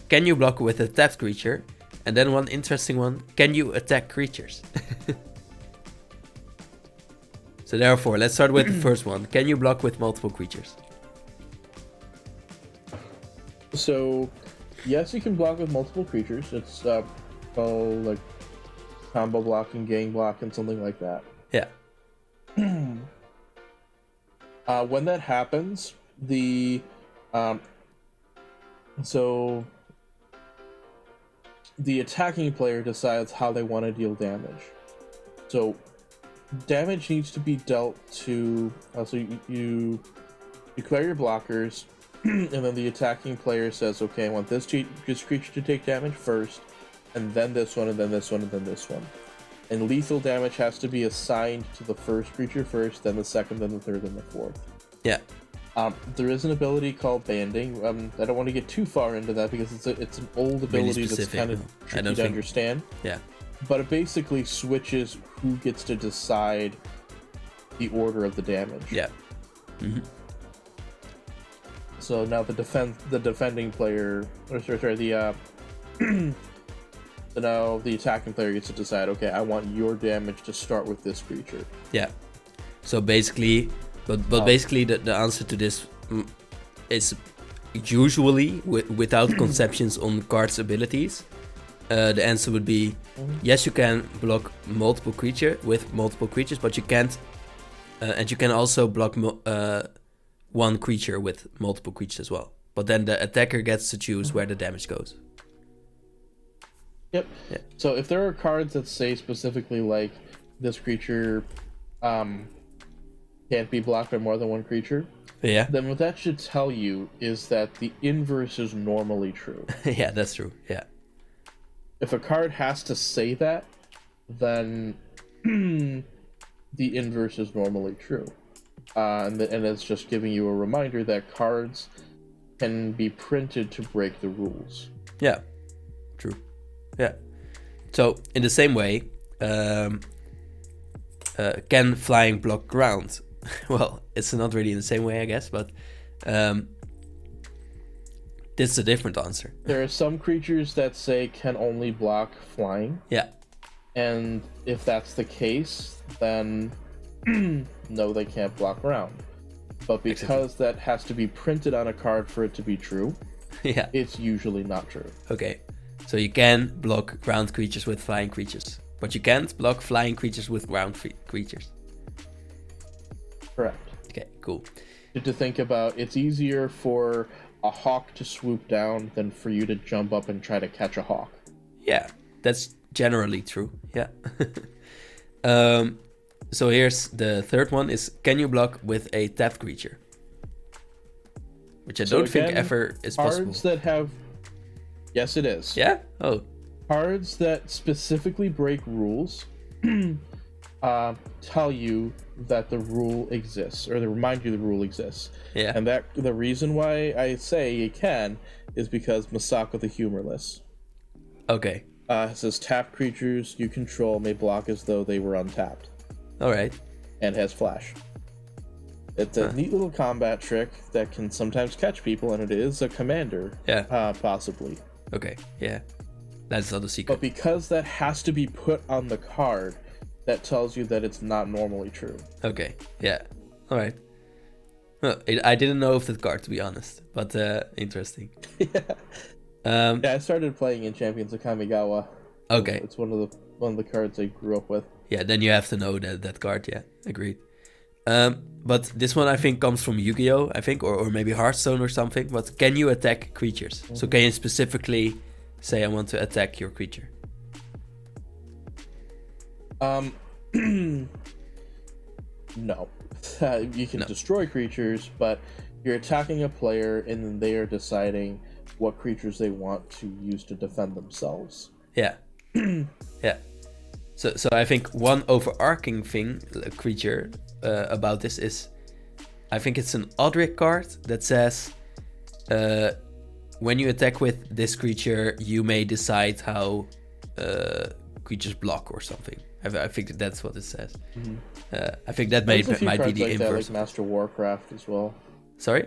can you block with a tapped creature? And then one interesting one, can you attack creatures? So therefore, let's start with the first one. Can you block with multiple creatures? So, yes, you can block with multiple creatures. It's called like combo blocking, gang block, and something like that. Yeah. When that happens, so the attacking player decides how they want to deal damage. So damage needs to be dealt to. So you declare your blockers, and then the attacking player says, "Okay, I want this creature to take damage first, and then this one, and then this one, and then this one." And lethal damage has to be assigned to the first creature first, then the second, then the third, then the fourth. Yeah. There is an ability called banding. I don't want to get too far into that because it's an old ability really that's kind of tricky to understand. Yeah. But it basically switches who gets to decide the order of the damage. Yeah. Mm-hmm. So now the defending player, so now the attacking player gets to decide, okay, I want your damage to start with this creature. Yeah. So basically, but basically the answer to this is usually without conceptions on cards' abilities. The answer would be yes, you can block multiple creatures, but you can't, and you can also block one creature with multiple creatures as well. But then the attacker gets to choose where the damage goes. Yep. Yeah. So if there are cards that say specifically like this creature can't be blocked by more than one creature, yeah, then what that should tell you is that the inverse is normally true. Yeah, that's true. Yeah. If a card has to say that, then the inverse is normally true. And it's just giving you a reminder that cards can be printed to break the rules. Yeah, true. Yeah, So in the same way, can flying block ground? Well, it's not really in the same way, I guess, but this is a different answer. There are some creatures that say can only block flying. Yeah. And if that's the case, then no, they can't block ground. But because that has to be printed on a card for it to be true, yeah, it's usually not true. Okay, so you can block ground creatures with flying creatures, but you can't block flying creatures with ground creatures. Correct. Okay, cool. To think about, it's easier for a hawk to swoop down than for you to jump up and try to catch a hawk. Yeah, that's generally true. Yeah. So here's the third one: is can you block with a tapped creature? Which I don't think ever is possible. Cards that have, yes, it is. Yeah. Oh. Cards that specifically break rules tell you that the rule exists, or they remind you the rule exists. Yeah. And that the reason why I say you can is because Masako the Humorless. Okay. It says tapped creatures you control may block as though they were untapped. All right. And has flash. It's a neat little combat trick that can sometimes catch people, and it is a commander. Yeah. Possibly. Okay. Yeah. That's not a secret. But because that has to be put on the card, that tells you that it's not normally true. Okay. Yeah. All right. Well, I didn't know of that card, to be honest, but interesting. Yeah. I started playing in Champions of Kamigawa. Okay. It's one of the cards I grew up with. Yeah, then you have to know that card. Yeah, agreed. But this one I think comes from Yu-Gi-Oh! I think, or maybe Hearthstone or something. But can you attack creatures? Mm-hmm. So can you specifically say I want to attack your creature? No. You can destroy creatures, but you're attacking a player and then they are deciding what creatures they want to use to defend themselves. Yeah. Yeah. So I think one overarching thing, creature, about this is, I think it's an Odric card that says, when you attack with this creature, you may decide how creatures block or something. I think that's what it says. Mm-hmm. I think that might be the inverse. Like Master Warcraft as well. Sorry?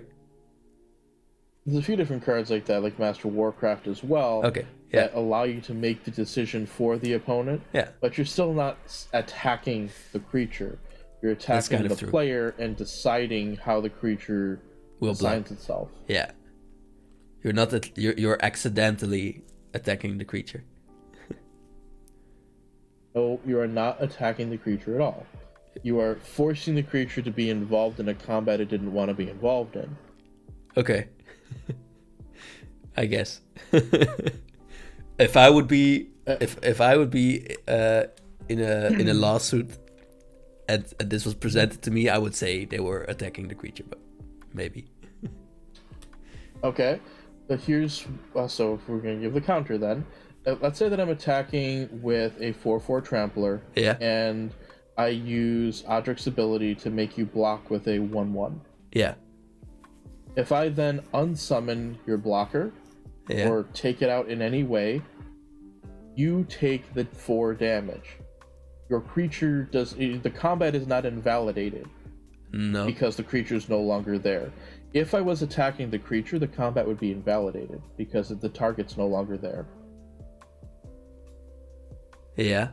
There's a few different cards like that, like Master Warcraft as well. Okay. Yeah. That allow you to make the decision for the opponent. Yeah. But you're still not attacking the creature. You're attacking the player and deciding how the creature assigns itself. Yeah. You're not you're accidentally attacking the creature. No, you are not attacking the creature at all. You are forcing the creature to be involved in a combat it didn't want to be involved in. Okay. I guess. If I would be in a lawsuit and this was presented to me, I would say they were attacking the creature, but maybe. Okay, but here's so if we're gonna give the counter then. Let's say that I'm attacking with a 4/4 Trampler. Yeah. And I use Odric's ability to make you block with a 1/1. Yeah. If I then unsummon your blocker, or take it out in any way, you take the 4 damage. Your creature the combat is not invalidated. No. Because the creature is no longer there. If I was attacking the creature, the combat would be invalidated because the target's no longer there. Yeah.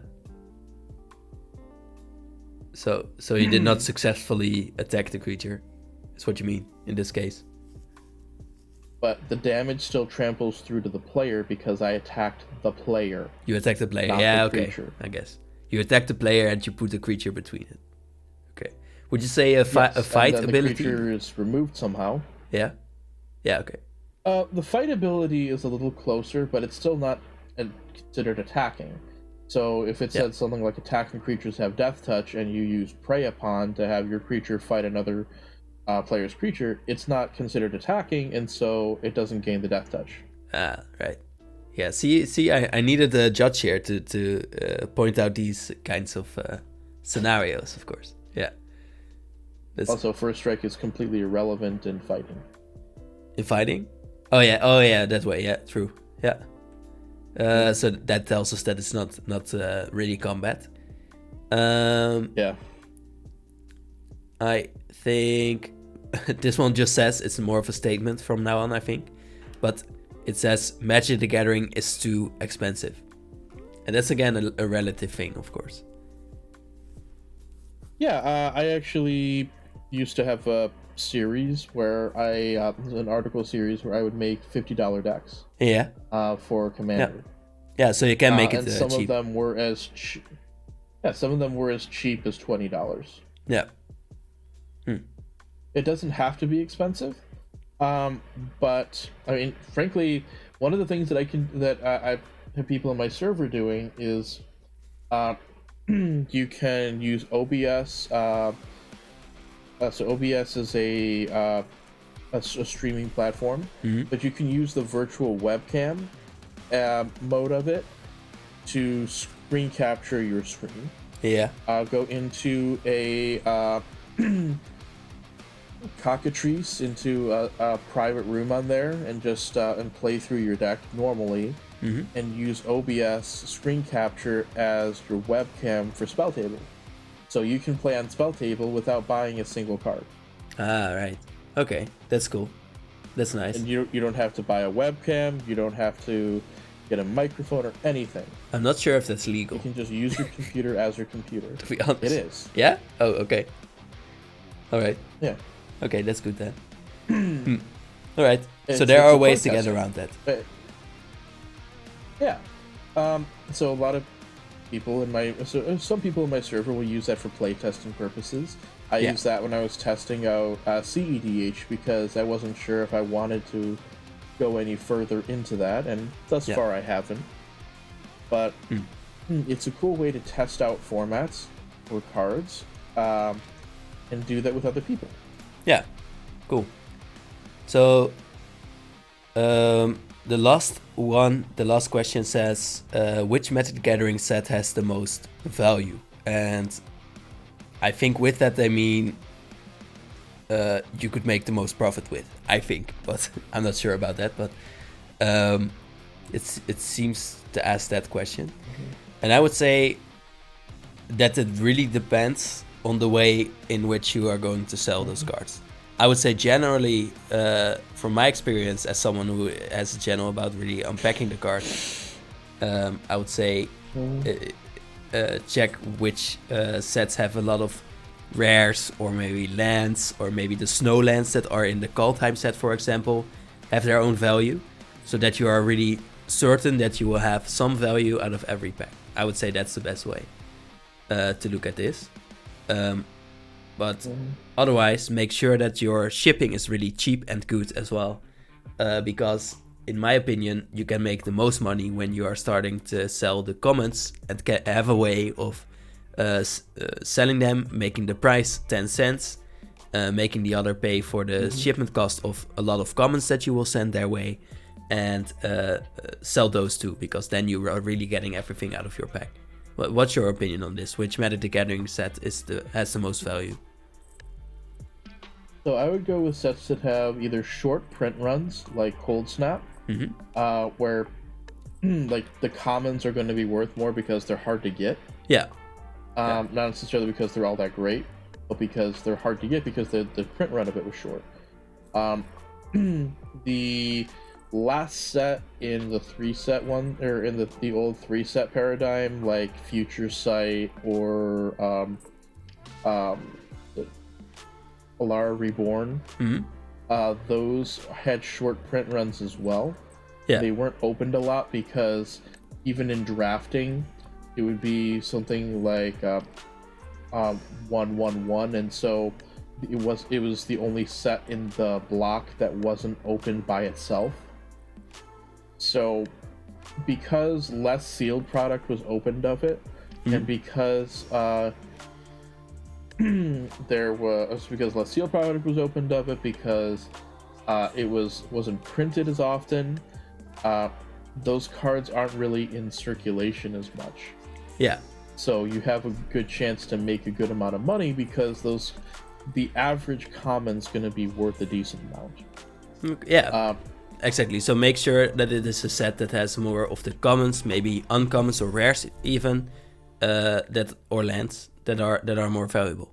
So you did not successfully attack the creature. That's what you mean in this case. But the damage still tramples through to the player because I attacked the player. You attacked the player. Yeah, okay. Creature. I guess. You attack the player and you put the creature between it. Okay. Would you say a fight and then ability? The creature is removed somehow. Yeah. Yeah, okay. The fight ability is a little closer, but it's still not considered attacking. So if it said something like attacking creatures have death touch and you use prey upon to have your creature fight another player's creature, it's not considered attacking, and so it doesn't gain the death touch. Ah, right. Yeah, see, I needed a judge here to point out these kinds of scenarios, of course. Yeah. Also, first strike is completely irrelevant in fighting. In fighting? Oh yeah, that way. Yeah, true. Yeah. So that tells us that it's not really combat. Yeah. I think this one just says it's more of a statement from now on, I think. But it says Magic the Gathering is too expensive. And that's again a relative thing, of course. Yeah, I actually used to have a series where an article series where I would make $50 decks. Yeah. For Commander. Yeah, so you can make it and some cheap. of them were as some of them were as cheap as $20. Yeah. It doesn't have to be expensive, but I mean, frankly, one of the things that I have people in my server doing is, you can use OBS. So OBS is a streaming platform, but you can use the virtual webcam mode of it to screen capture your screen. Yeah. Go into a cockatrice into a private room on there and just and play through your deck normally, and use OBS screen capture as your webcam for Spell Table, so you can play on Spell Table without buying a single card. Ah, right. Okay, that's cool. That's nice. And you don't have to buy a webcam. You don't have to get a microphone or anything. I'm not sure if that's legal. You can just use your computer as your computer. To be honest. It is. Yeah? Oh, okay. All right. Yeah. Okay, that's good then. All right. So It's there are a ways to podcast. get around that. Yeah. So a lot of people some people in my server will use that for playtesting purposes. I used that when I was testing out CEDH because I wasn't sure if I wanted to go any further into that, and thus far I haven't. But it's a cool way to test out formats or cards, and do that with other people. Yeah, cool. So the last question says, which Magic the Gathering set has the most value? And I think with that they mean you could make the most profit with, I think, but I'm not sure about that. But it seems to ask that question, and I would say that it really depends on the way in which you are going to sell those cards. I would say generally, from my experience as someone who has a channel about really unpacking the cards, I would say check which sets have a lot of rares, or maybe lands, or maybe the snow lands that are in the Kaldheim set, for example, have their own value, so that you are really certain that you will have some value out of every pack. I would say that's the best way to look at this. But otherwise, make sure that your shipping is really cheap and good as well, because in my opinion, you can make the most money when you are starting to sell the commons and have a way of selling them, making the price 10 cents, making the other pay for the shipment cost of a lot of commons that you will send their way, and sell those too, because then you are really getting everything out of your pack. What's your opinion on this? Which Magic the Gathering set has the most value? So I would go with sets that have either short print runs, like Cold Snap, where like the commons are going to be worth more because they're hard to get. Yeah. Not necessarily because they're all that great, but because they're hard to get because the print run of it was short. The last set in the 3-set one, or in the old 3-set paradigm, like Future Sight or Alara Reborn, those had short print runs as well. Yeah. They weren't opened a lot because even in drafting, it would be something like 1/1/1, and so it was the only set in the block that wasn't opened by itself. So because less sealed product was opened of it, and because because less sealed product was opened of it, because it wasn't printed as often, those cards aren't really in circulation as much. Yeah. So you have a good chance to make a good amount of money because the average common's going to be worth a decent amount. Yeah. exactly. So make sure that it is a set that has more of the commons, maybe uncommons or rares even, or lands that are more valuable,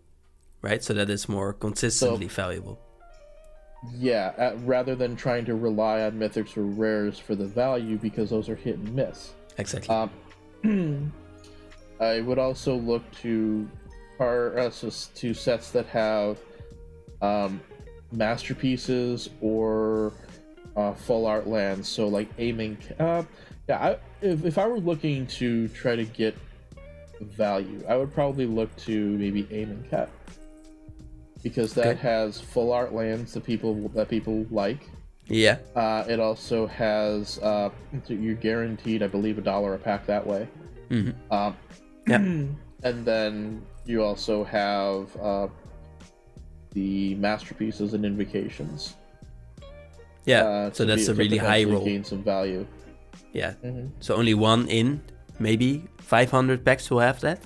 right? So that is more consistently valuable. Yeah, rather than trying to rely on mythics or rares for the value, because those are hit and miss. Exactly. I would also look to sets that have masterpieces or full art lands. So like aiming. If I were looking to try to get value, I would probably look to maybe aiming cat, because that has full art lands that people like. Yeah. It also has you're guaranteed, I believe, $1 a pack that way. Mm-hmm. And then you also have the masterpieces and invocations. Yeah. So that's a really high roll. Gain some value. Yeah. Mm-hmm. So only one in maybe 500 packs will have that.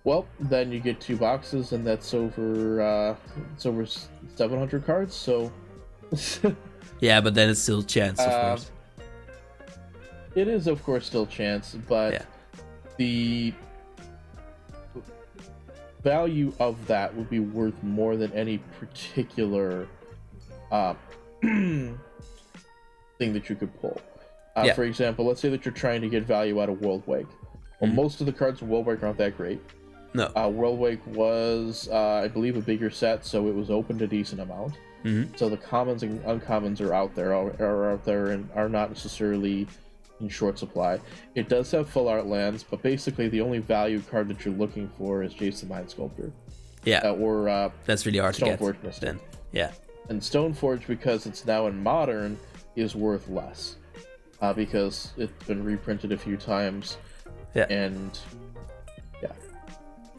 Well, then you get 2 boxes, and that's over 700 cards. So yeah, but then it's still chance, of course. It is, of course, still chance, but the value of that would be worth more than any particular thing that you could pull. For example, let's say that you're trying to get value out of World Wake. Well, most of the cards in World Wake aren't that great. No. World Wake was, I believe, a bigger set, so it was opened a decent amount. Mm-hmm. So the commons and uncommons are out there and are not necessarily in short supply. It does have full art lands, but basically the only value card that you're looking for is Jason Mind Sculptor. Yeah. Or that's really hard to get. Stoneforge Mystic. Then. Yeah. And Stoneforge, because it's now in Modern, is worth less. Because it's been reprinted a few times. Yeah. And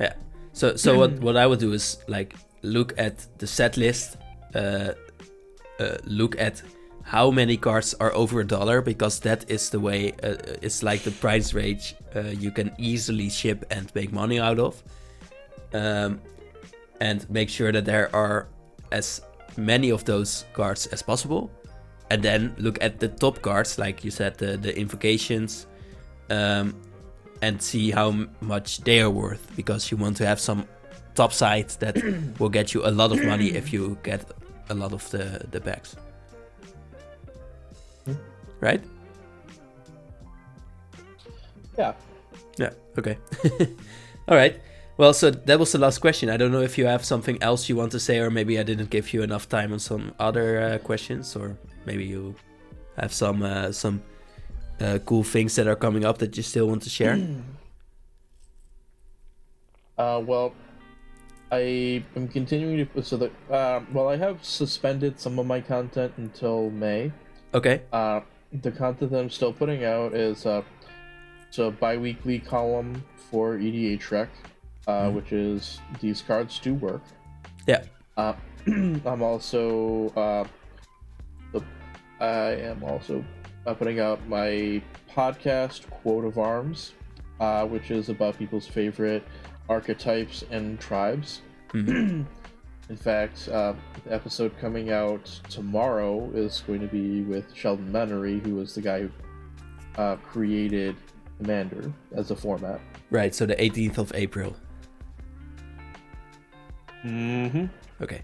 yeah. So what I would do is like look at the set list, look at how many cards are over $1, because that is the way it's like the price range you can easily ship and make money out of, and make sure that there are as many of those cards as possible, and then look at the top cards, like you said, the invocations, and see how much they are worth, because you want to have some top side that will get you a lot of money if you get a lot of the packs. Right? Yeah. Yeah, okay. All right. Well, so that was the last question. I don't know if you have something else you want to say, or maybe I didn't give you enough time on some other questions, or maybe you have some cool things that are coming up that you still want to share. Well, I am continuing to I have suspended some of my content until May. Okay. The content that I'm still putting out is it's a bi-weekly column for EDH Rec, which is these cards do work. Yeah. I'm also putting out my podcast, Quote of Arms, which is about people's favorite archetypes and tribes. In fact, the episode coming out tomorrow is going to be with Sheldon Menery, who was the guy who created Commander as a format. Right, so the 18th of April. Mm-hmm. Okay.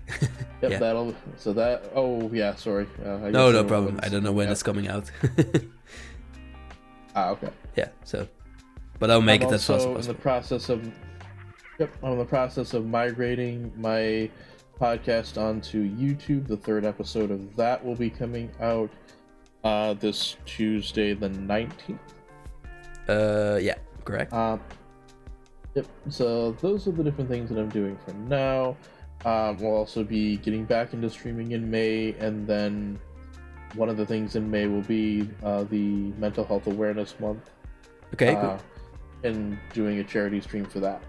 Yep, yeah. Oh, yeah, sorry. No problem. I don't know when it's coming out. Okay. Yeah, so... But I'll make it as fast as possible. I'm in the process of migrating my podcast onto YouTube. The 3rd episode of that will be coming out this Tuesday, the 19th. Yeah, correct. Yep. So those are the different things that I'm doing for now. We'll also be getting back into streaming in May, and then one of the things in May will be the Mental Health Awareness Month. Okay, cool. And doing a charity stream for that.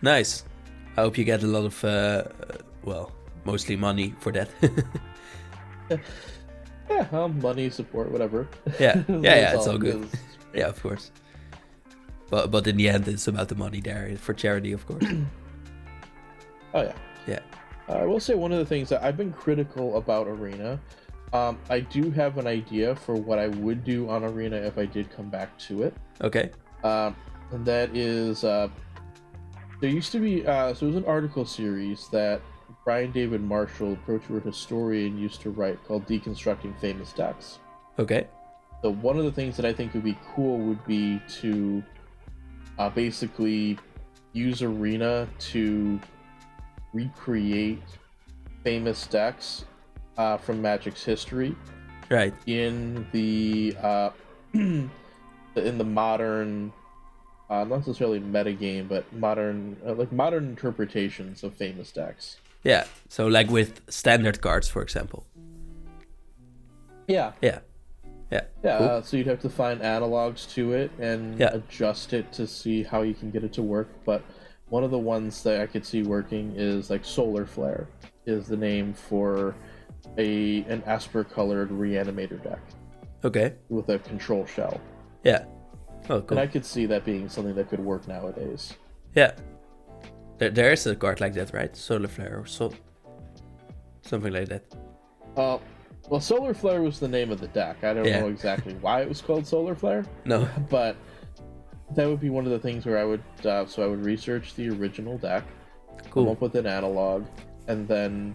Nice. I hope you get a lot of, mostly money for that. Yeah, money, support, whatever. Yeah, it's all good. Yeah, of course. But in the end, it's about the money there for charity, of course. Oh yeah. Yeah. I will say one of the things that I've been critical about Arena. I do have an idea for what I would do on Arena if I did come back to it. Okay. And that is, there used to be, so it was an article series that Brian David Marshall, Pro Tour historian, used to write called Deconstructing Famous Decks. Okay. So one of the things that I think would be cool would be to basically use Arena to recreate famous decks from Magic's history, Right. in the in the modern, not necessarily metagame, but modern modern interpretations of famous decks. Yeah. So like with standard cards, for example. Yeah. Yeah. Yeah. Yeah. Cool. So you'd have to find analogs to it and adjust it to see how you can get it to work. But one of the ones that I could see working is like Solar Flare is the name for an Esper colored reanimator deck. Okay. With a control shell. Yeah. Oh, cool. And I could see that being something that could work nowadays. Yeah. There is a card like that, right? Solar Flare or something like that. Well, Solar Flare was the name of the deck. I don't know exactly why it was called Solar Flare. No. But that would be one of the things where I would I would research the original deck, come up with an analog, and then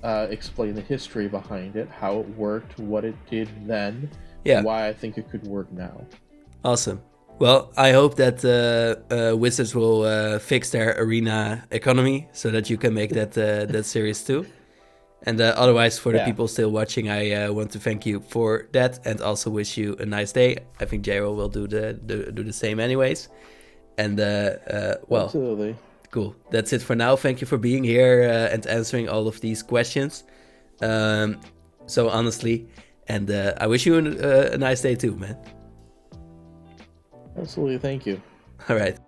explain the history behind it, how it worked, what it did then, why I think it could work now. Awesome. Well, I hope that Wizards will fix their Arena economy so that you can make that series too. And otherwise, for the people still watching, I want to thank you for that and also wish you a nice day. I think Jairo will do the same anyways. And well, absolutely. Cool. That's it for now. Thank you for being here and answering all of these questions. So honestly, and I wish you a nice day too, man. Absolutely. Thank you. All right.